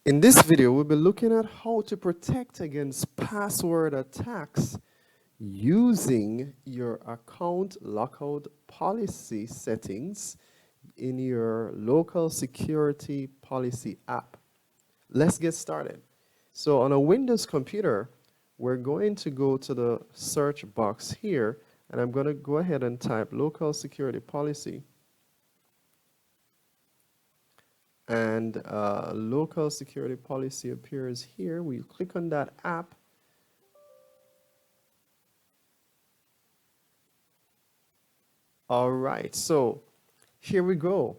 In this video, we'll be looking at how to protect against password attacks using your account lockout policy settings in your local security policy app. Let's get started. So on a Windows computer, we're going to go to the search box here, and I'm going to go ahead and type local security policy. And local security policy appears here. We click on that app. All right, so here we go.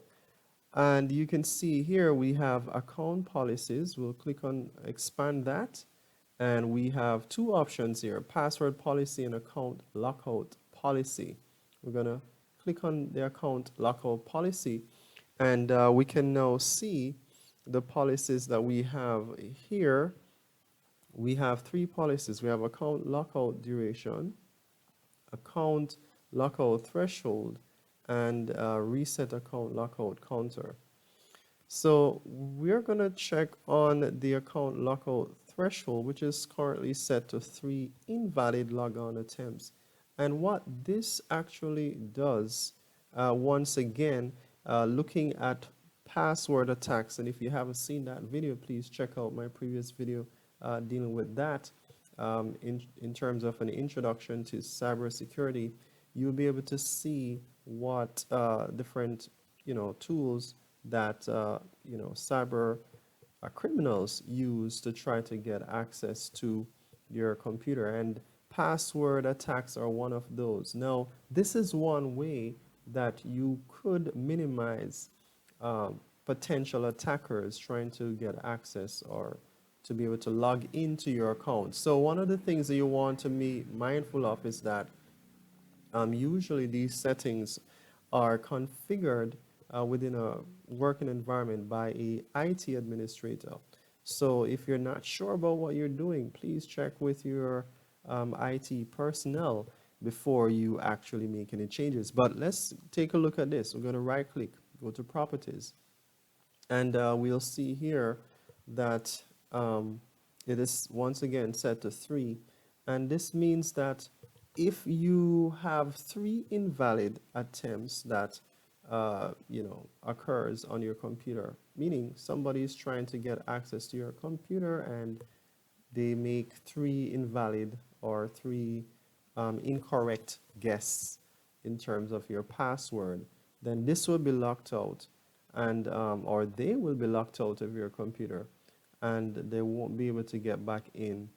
And you can see here we have account policies. We'll click on expand that. And we have two options here, password policy and account lockout policy. We're going to click on the account lockout policy. And we can now see the policies that we have here. We have three policies. We have account lockout duration, account lockout threshold, and reset account lockout counter. So we're going to check on the account lockout threshold, which is currently set to 3 invalid logon attempts. And what this actually does, once again, looking at password attacks, and if you haven't seen that video, please check out my previous video dealing with that. In terms of an introduction to cybersecurity, you'll be able to see what different tools that cyber criminals use to try to get access to your computer, and password attacks are one of those. Now, this is one way that you could minimize potential attackers trying to get access or to be able to log into your account. So one of the things that you want to be mindful of is that usually these settings are configured within a working environment by a IT administrator. So if you're not sure about what you're doing, please check with your IT personnel before you actually make any changes. But let's take a look at this. We're going to right click, go to properties, and we'll see here that it is once again set to 3, and this means that if you have 3 invalid attempts that occurs on your computer, meaning somebody is trying to get access to your computer and they make 3 invalid or 3 incorrect guesses in terms of your password, then this will be locked out, and or they will be locked out of your computer, and they won't be able to get back in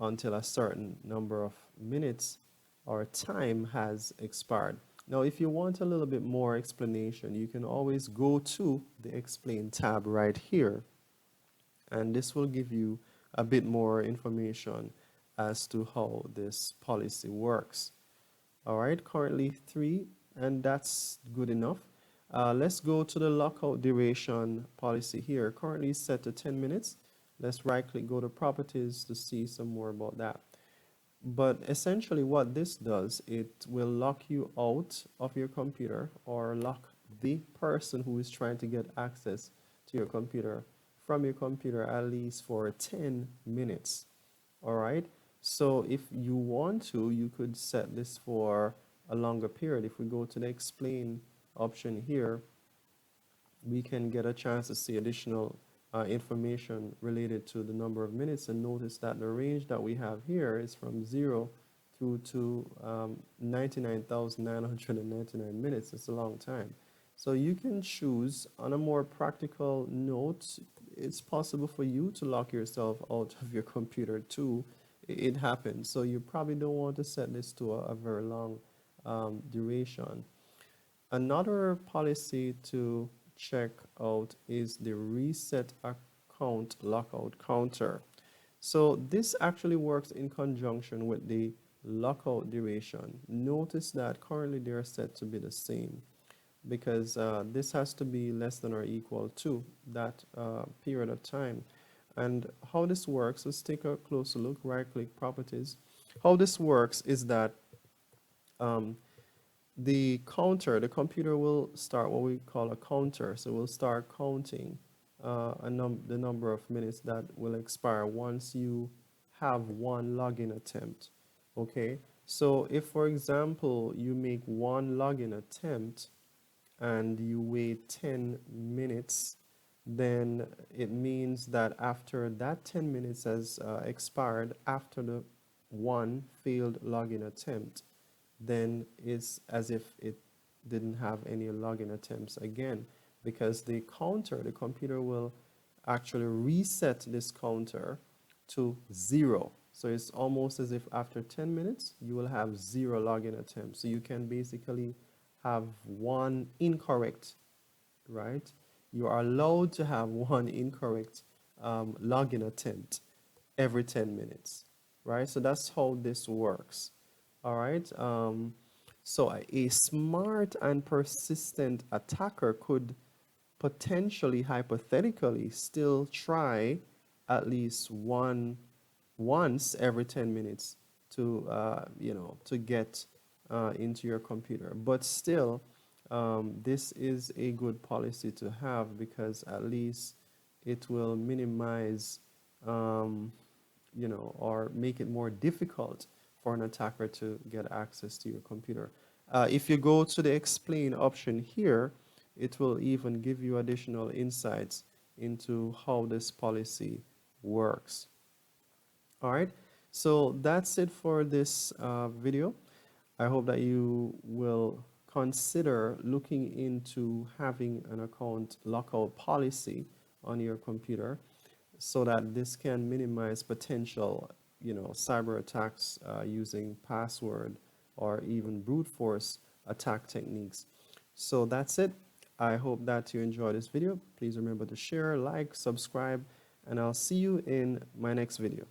until a certain number of minutes or time has expired. Now, if you want a little bit more explanation, you can always go to the Explain tab right here, and this will give you a bit more information as to how this policy works. All right, currently 3, and that's good enough. Let's go to the lockout duration policy here. Currently set to 10 minutes. Let's right click, go to properties to see some more about that. But essentially what this does, it will lock you out of your computer, or lock the person who is trying to get access to your computer from your computer at least for 10 minutes. All right. So if you want to, you could set this for a longer period. If we go to the explain option here, we can get a chance to see additional information related to the number of minutes, and notice that the range that we have here is from 0 through to 99,999 minutes. It's a long time. So you can choose. On a more practical note, it's possible for you to lock yourself out of your computer too. It happens. So you probably don't want to set this to a very long duration. Another policy to check out is the reset account lockout counter. So this actually works in conjunction with the lockout duration. Notice that currently they are set to be the same, because this has to be less than or equal to that period of time. And how this works, let's take a closer look. Right click, properties. How this works is that the computer will start what we call a counter. So we'll start counting the number of minutes that will expire once you have one login attempt. Okay, so if for example you make one login attempt and you wait 10 minutes, then it means that after that 10 minutes has expired, after the one failed login attempt, then it's as if it didn't have any login attempts again, because the computer will actually reset this counter to 0. So it's almost as if after 10 minutes, you will have 0 login attempts. So you can basically have one incorrect, right? You are allowed to have one incorrect login attempt every 10 minutes, right? So that's how this works, all right? So a smart and persistent attacker could potentially, hypothetically, still try at least once every 10 minutes to to get into your computer. But still, this is a good policy to have, because at least it will minimize or make it more difficult for an attacker to get access to your computer. If you go to the explain option here, it will even give you additional insights into how this policy works. All right, so that's it for this video. I hope that you will consider looking into having an account lockout policy on your computer, so that this can minimize potential, cyber attacks using password or even brute force attack techniques. So that's it. I hope that you enjoyed this video. Please remember to share, like, subscribe, and I'll see you in my next video.